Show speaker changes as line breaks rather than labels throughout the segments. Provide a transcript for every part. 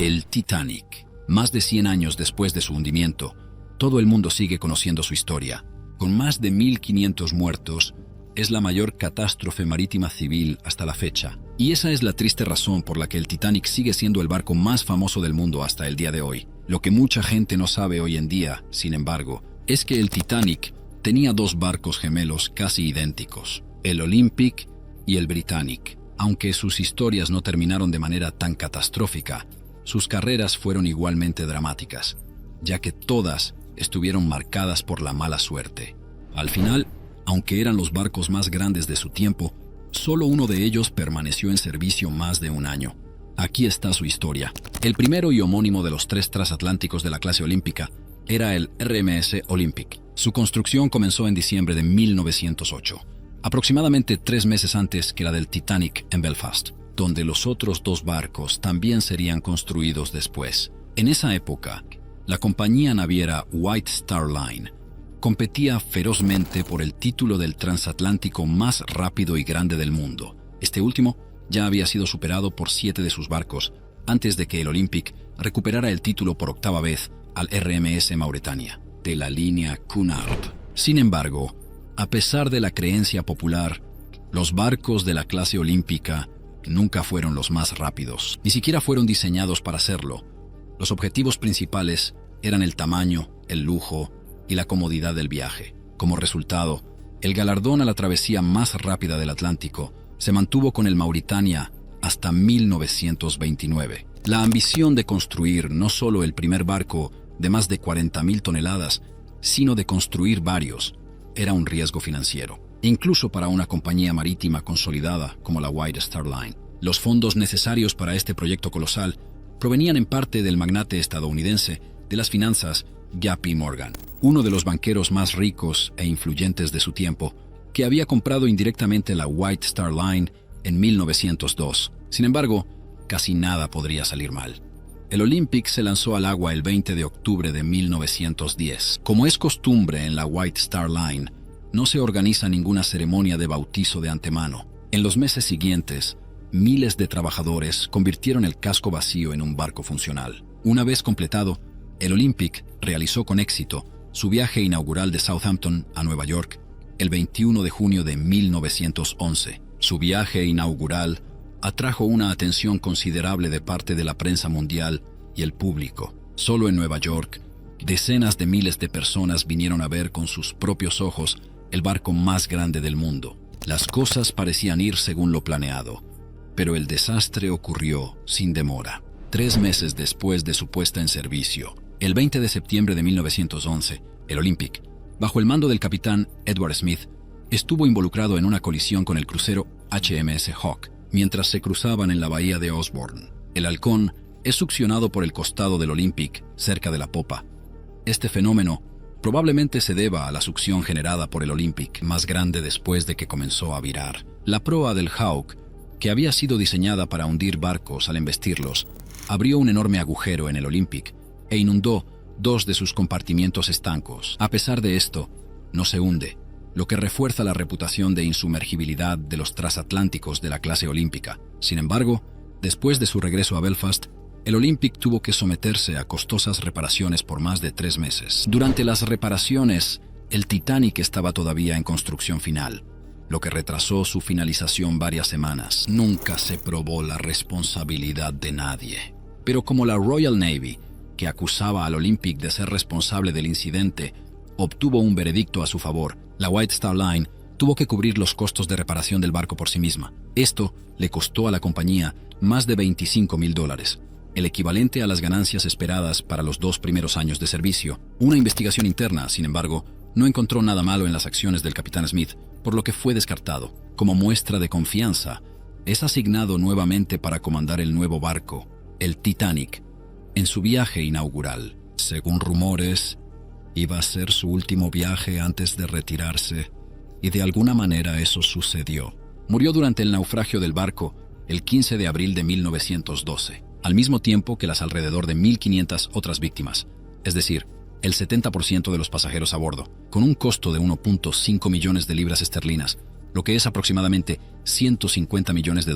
El Titanic. Más de 100 años después de su hundimiento, todo el mundo sigue conociendo su historia. Con más de 1.500 muertos, es la mayor catástrofe marítima civil hasta la fecha. Y esa es la triste razón por la que el Titanic sigue siendo el barco más famoso del mundo hasta el día de hoy. Lo que mucha gente no sabe hoy en día, sin embargo, es que el Titanic tenía dos barcos gemelos casi idénticos, el Olympic y el Britannic. Aunque sus historias no terminaron de manera tan catastrófica, sus carreras fueron igualmente dramáticas, ya que todas estuvieron marcadas por la mala suerte. Al final, aunque eran los barcos más grandes de su tiempo, solo uno de ellos permaneció en servicio más de un año. Aquí está su historia. El primero y homónimo de los tres transatlánticos de la clase olímpica era el RMS Olympic. Su construcción comenzó en diciembre de 1908, aproximadamente 3 meses antes que la del Titanic en Belfast, donde los otros dos barcos también serían construidos después. En esa época, la compañía naviera White Star Line competía ferozmente por el título del transatlántico más rápido y grande del mundo. Este último ya había sido superado por 7 de sus barcos antes de que el Olympic recuperara el título por 8ª vez al RMS Mauretania, de la línea Cunard. Sin embargo, a pesar de la creencia popular, los barcos de la clase olímpica nunca fueron los más rápidos, ni siquiera fueron diseñados para serlo. Los objetivos principales eran el tamaño, el lujo y la comodidad del viaje. Como resultado, el galardón a la travesía más rápida del Atlántico se mantuvo con el Mauretania hasta 1929. La ambición de construir no solo el primer barco de más de 40.000 toneladas, sino de construir varios, era un riesgo financiero, incluso para una compañía marítima consolidada como la White Star Line. Los fondos necesarios para este proyecto colosal provenían en parte del magnate estadounidense de las finanzas JP Morgan, uno de los banqueros más ricos e influyentes de su tiempo, que había comprado indirectamente la White Star Line en 1902. Sin embargo, casi nada podría salir mal. El Olympic se lanzó al agua el 20 de octubre de 1910. Como es costumbre en la White Star Line, no se organiza ninguna ceremonia de bautizo de antemano. En los meses siguientes, miles de trabajadores convirtieron el casco vacío en un barco funcional. Una vez completado, el Olympic realizó con éxito su viaje inaugural de Southampton a Nueva York el 21 de junio de 1911. Su viaje inaugural atrajo una atención considerable de parte de la prensa mundial y el público. Solo en Nueva York, decenas de miles de personas vinieron a ver con sus propios ojos el barco más grande del mundo. Las cosas parecían ir según lo planeado, pero el desastre ocurrió sin demora. 3 meses después de su puesta en servicio, el 20 de septiembre de 1911, el Olympic, bajo el mando del capitán Edward Smith, estuvo involucrado en una colisión con el crucero HMS Hawke, mientras se cruzaban en la bahía de Osborne. El halcón es succionado por el costado del Olympic, cerca de la popa. Este fenómeno probablemente se deba a la succión generada por el Olympic, más grande después de que comenzó a virar. La proa del Hawke, que había sido diseñada para hundir barcos al embestirlos, abrió un enorme agujero en el Olympic e inundó 2 de sus compartimientos estancos. A pesar de esto, no se hunde, lo que refuerza la reputación de insumergibilidad de los transatlánticos de la clase olímpica. Sin embargo, después de su regreso a Belfast, el Olympic tuvo que someterse a costosas reparaciones por más de 3 meses. Durante las reparaciones, el Titanic estaba todavía en construcción final, lo que retrasó su finalización varias semanas. Nunca se probó la responsabilidad de nadie. Pero como la Royal Navy, que acusaba al Olympic de ser responsable del incidente, obtuvo un veredicto a su favor, la White Star Line tuvo que cubrir los costos de reparación del barco por sí misma. Esto le costó a la compañía más de $25,000, el equivalente a las ganancias esperadas para los 2 primeros años de servicio. Una investigación interna, sin embargo, no encontró nada malo en las acciones del capitán Smith, por lo que fue descartado. Como muestra de confianza, es asignado nuevamente para comandar el nuevo barco, el Titanic, en su viaje inaugural. Según rumores, iba a ser su último viaje antes de retirarse, y de alguna manera eso sucedió. Murió durante el naufragio del barco el 15 de abril de 1912, al mismo tiempo que las alrededor de 1.500 otras víctimas, es decir, el 70% de los pasajeros a bordo, con un costo de 1.5 millones de libras esterlinas, lo que es aproximadamente $150 millones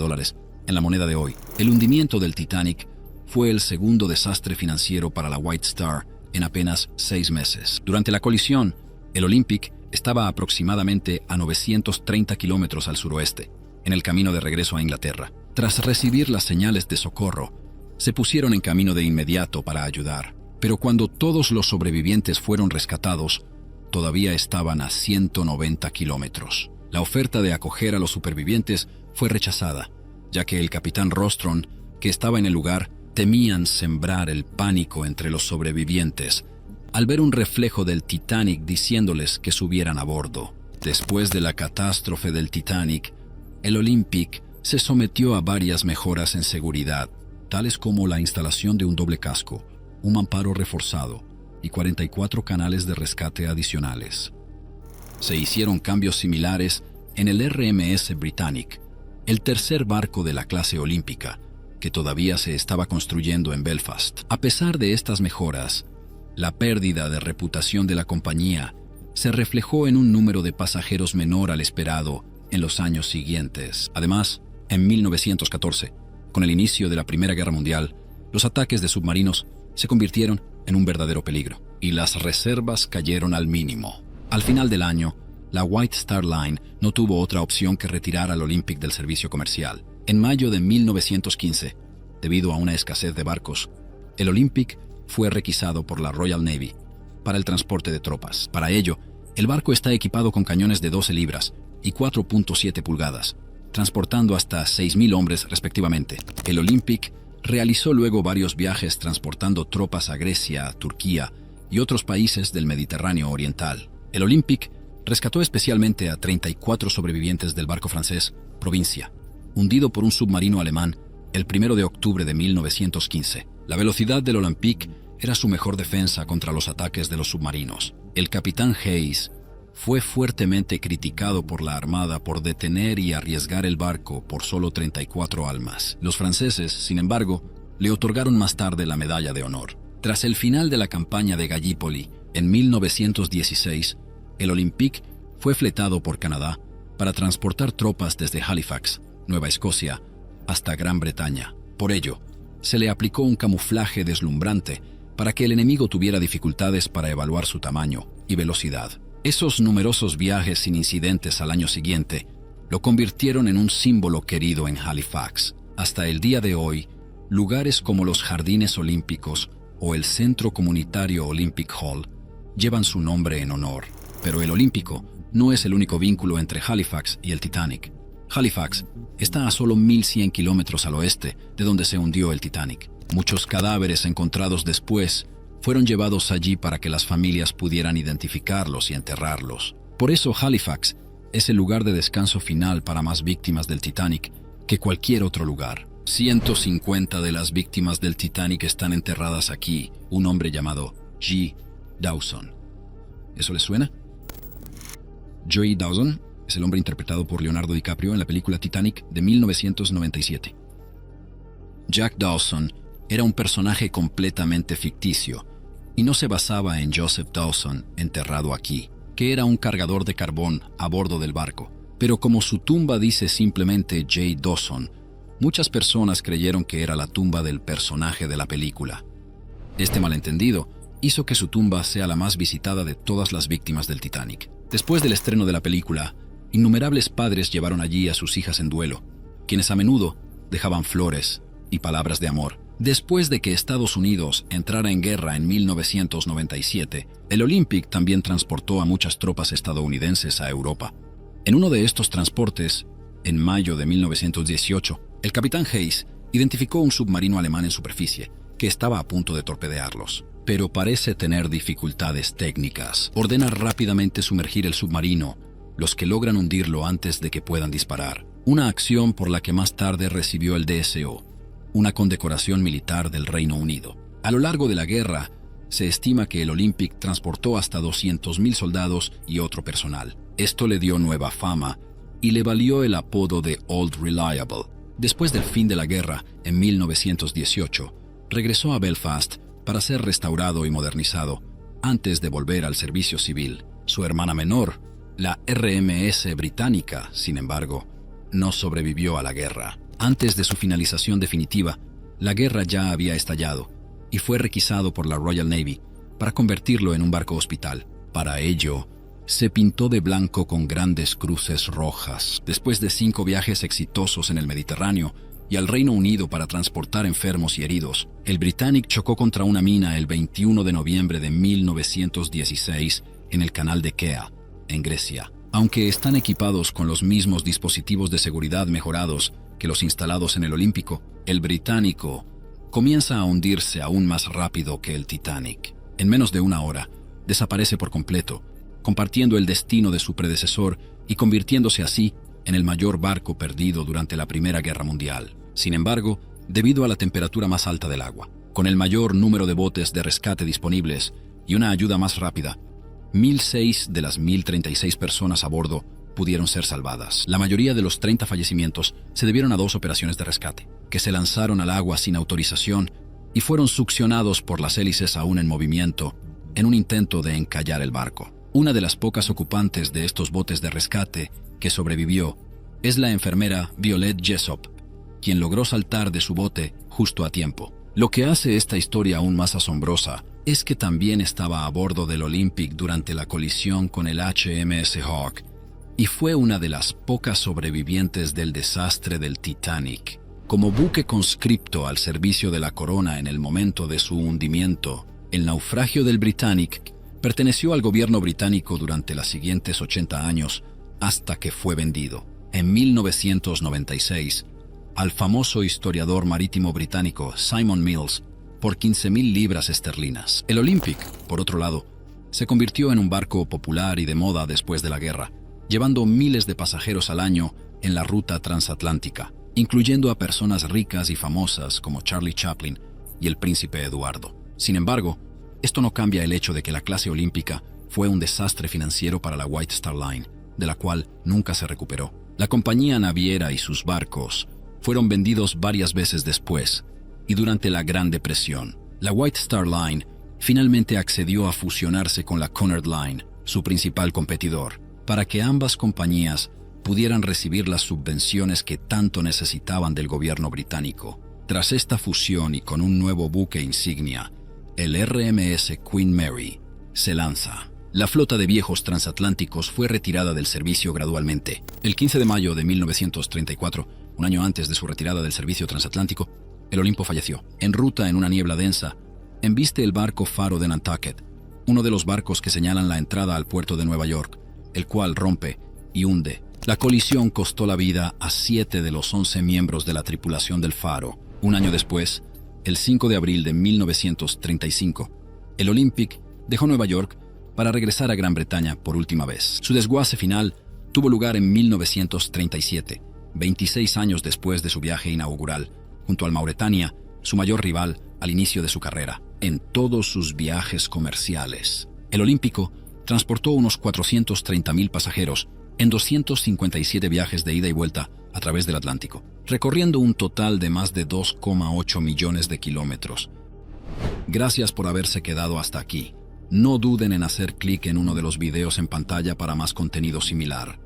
en la moneda de hoy. El hundimiento del Titanic fue el segundo desastre financiero para la White Star en apenas 6 meses. Durante la colisión, el Olympic estaba aproximadamente a 930 kilómetros al suroeste, en el camino de regreso a Inglaterra. Tras recibir las señales de socorro, se pusieron en camino de inmediato para ayudar. Pero cuando todos los sobrevivientes fueron rescatados, todavía estaban a 190 kilómetros. La oferta de acoger a los supervivientes fue rechazada, ya que el capitán Rostron, que estaba en el lugar, temían sembrar el pánico entre los sobrevivientes al ver un reflejo del Titanic diciéndoles que subieran a bordo. Después de la catástrofe del Titanic, el Olympic se sometió a varias mejoras en seguridad, tales como la instalación de un doble casco, un mamparo reforzado y 44 canales de rescate adicionales. Se hicieron cambios similares en el RMS Britannic, el tercer barco de la clase olímpica, que todavía se estaba construyendo en Belfast. A pesar de estas mejoras, la pérdida de reputación de la compañía se reflejó en un número de pasajeros menor al esperado en los años siguientes. Además, en 1914, con el inicio de la Primera Guerra Mundial, los ataques de submarinos se convirtieron en un verdadero peligro y las reservas cayeron al mínimo. Al final del año, la White Star Line no tuvo otra opción que retirar al Olympic del servicio comercial. En mayo de 1915, debido a una escasez de barcos, el Olympic fue requisado por la Royal Navy para el transporte de tropas. Para ello, el barco está equipado con cañones de 12 libras y 4.7 pulgadas, transportando hasta 6.000 hombres respectivamente. El Olympic realizó luego varios viajes transportando tropas a Grecia, Turquía y otros países del Mediterráneo Oriental. El Olympic rescató especialmente a 34 sobrevivientes del barco francés Provincia, hundido por un submarino alemán el 1 de octubre de 1915. La velocidad del Olympic era su mejor defensa contra los ataques de los submarinos. El capitán Hayes fue fuertemente criticado por la Armada por detener y arriesgar el barco por solo 34 almas. Los franceses, sin embargo, le otorgaron más tarde la Medalla de Honor. Tras el final de la campaña de Gallipoli, en 1916, el Olympic fue fletado por Canadá para transportar tropas desde Halifax, Nueva Escocia, hasta Gran Bretaña. Por ello, se le aplicó un camuflaje deslumbrante para que el enemigo tuviera dificultades para evaluar su tamaño y velocidad. Esos numerosos viajes sin incidentes al año siguiente lo convirtieron en un símbolo querido en Halifax. Hasta el día de hoy, lugares como los Jardines Olímpicos o el Centro Comunitario Olympic Hall llevan su nombre en honor. Pero el Olímpico no es el único vínculo entre Halifax y el Titanic. Halifax está a solo 1.100 kilómetros al oeste de donde se hundió el Titanic. Muchos cadáveres encontrados después fueron llevados allí para que las familias pudieran identificarlos y enterrarlos. Por eso Halifax es el lugar de descanso final para más víctimas del Titanic que cualquier otro lugar. 150 de las víctimas del Titanic están enterradas aquí. Un hombre llamado G. Dawson. ¿Eso les suena? Joey Dawson es el hombre interpretado por Leonardo DiCaprio en la película Titanic de 1997. Jack Dawson era un personaje completamente ficticio y no se basaba en Joseph Dawson, enterrado aquí, que era un cargador de carbón a bordo del barco. Pero como su tumba dice simplemente J. Dawson, muchas personas creyeron que era la tumba del personaje de la película. Este malentendido hizo que su tumba sea la más visitada de todas las víctimas del Titanic. Después del estreno de la película, innumerables padres llevaron allí a sus hijas en duelo, quienes a menudo dejaban flores y palabras de amor. Después de que Estados Unidos entrara en guerra en 1997, el Olympic también transportó a muchas tropas estadounidenses a Europa. En uno de estos transportes, en mayo de 1918, el capitán Hayes identificó un submarino alemán en superficie que estaba a punto de torpedearlos, pero parece tener dificultades técnicas. Ordena rápidamente sumergir el submarino, los que logran hundirlo antes de que puedan disparar, una acción por la que más tarde recibió el DSO, una condecoración militar del Reino Unido. A lo largo de la guerra, se estima que el Olympic transportó hasta 200.000 soldados y otro personal. Esto le dio nueva fama y le valió el apodo de Old Reliable. Después del fin de la guerra, en 1918, regresó a Belfast para ser restaurado y modernizado antes de volver al servicio civil. Su hermana menor, la RMS Británica, sin embargo, no sobrevivió a la guerra. Antes de su finalización definitiva, La guerra ya había estallado y fue requisado por la Royal Navy para convertirlo en un barco hospital. Para ello, se pintó de blanco con grandes cruces rojas. Después de 5 viajes exitosos en el Mediterráneo y al Reino Unido para transportar enfermos y heridos, el Britannic chocó contra una mina el 21 de noviembre de 1916 en el canal de Kea, en Grecia. Aunque están equipados con los mismos dispositivos de seguridad mejorados que los instalados en el Olímpico, el británico comienza a hundirse aún más rápido que el Titanic. En menos de 1 hora, desaparece por completo, compartiendo el destino de su predecesor y convirtiéndose así en el mayor barco perdido durante la Primera Guerra Mundial. Sin embargo, debido a la temperatura más alta del agua, con el mayor número de botes de rescate disponibles y una ayuda más rápida, 1.006 de las 1.036 personas a bordo pudieron ser salvadas. La mayoría de los 30 fallecimientos se debieron a 2 operaciones de rescate, que se lanzaron al agua sin autorización y fueron succionados por las hélices aún en movimiento en un intento de encallar el barco. Una de las pocas ocupantes de estos botes de rescate que sobrevivió es la enfermera Violet Jessop, quien logró saltar de su bote justo a tiempo. Lo que hace esta historia aún más asombrosa es que también estaba a bordo del Olympic durante la colisión con el HMS Hawke y fue una de las pocas sobrevivientes del desastre del Titanic. Como buque conscripto al servicio de la corona en el momento de su hundimiento, el naufragio del Britannic perteneció al gobierno británico durante los siguientes 80 años hasta que fue vendido, en 1996, al famoso historiador marítimo británico Simon Mills por 15.000 libras esterlinas. El Olympic, por otro lado, se convirtió en un barco popular y de moda después de la guerra, llevando miles de pasajeros al año en la ruta transatlántica, incluyendo a personas ricas y famosas como Charlie Chaplin y el príncipe Eduardo. Sin embargo, esto no cambia el hecho de que la clase olímpica fue un desastre financiero para la White Star Line, de la cual nunca se recuperó. La compañía naviera y sus barcos fueron vendidos varias veces después, y durante la Gran Depresión, la White Star Line finalmente accedió a fusionarse con la Cunard Line, su principal competidor, para que ambas compañías pudieran recibir las subvenciones que tanto necesitaban del gobierno británico. Tras esta fusión y con un nuevo buque insignia, el RMS Queen Mary se lanza. La flota de viejos transatlánticos fue retirada del servicio gradualmente. El 15 de mayo de 1934, un año antes de su retirada del servicio transatlántico, el Olimpo falleció. En ruta en una niebla densa, embiste el barco Faro de Nantucket, uno de los barcos que señalan la entrada al puerto de Nueva York, el cual rompe y hunde. La colisión costó la vida a 7 de los 11 miembros de la tripulación del Faro. Un año después, el 5 de abril de 1935, el Olympic dejó Nueva York para regresar a Gran Bretaña por última vez. Su desguace final tuvo lugar en 1937, 26 años después de su viaje inaugural, junto al Mauretania, su mayor rival al inicio de su carrera. En todos sus viajes comerciales, el Olímpico transportó unos 430.000 pasajeros en 257 viajes de ida y vuelta a través del Atlántico, recorriendo un total de más de 2,8 millones de kilómetros. Gracias por haberse quedado hasta aquí. No duden en hacer clic en uno de los videos en pantalla para más contenido similar.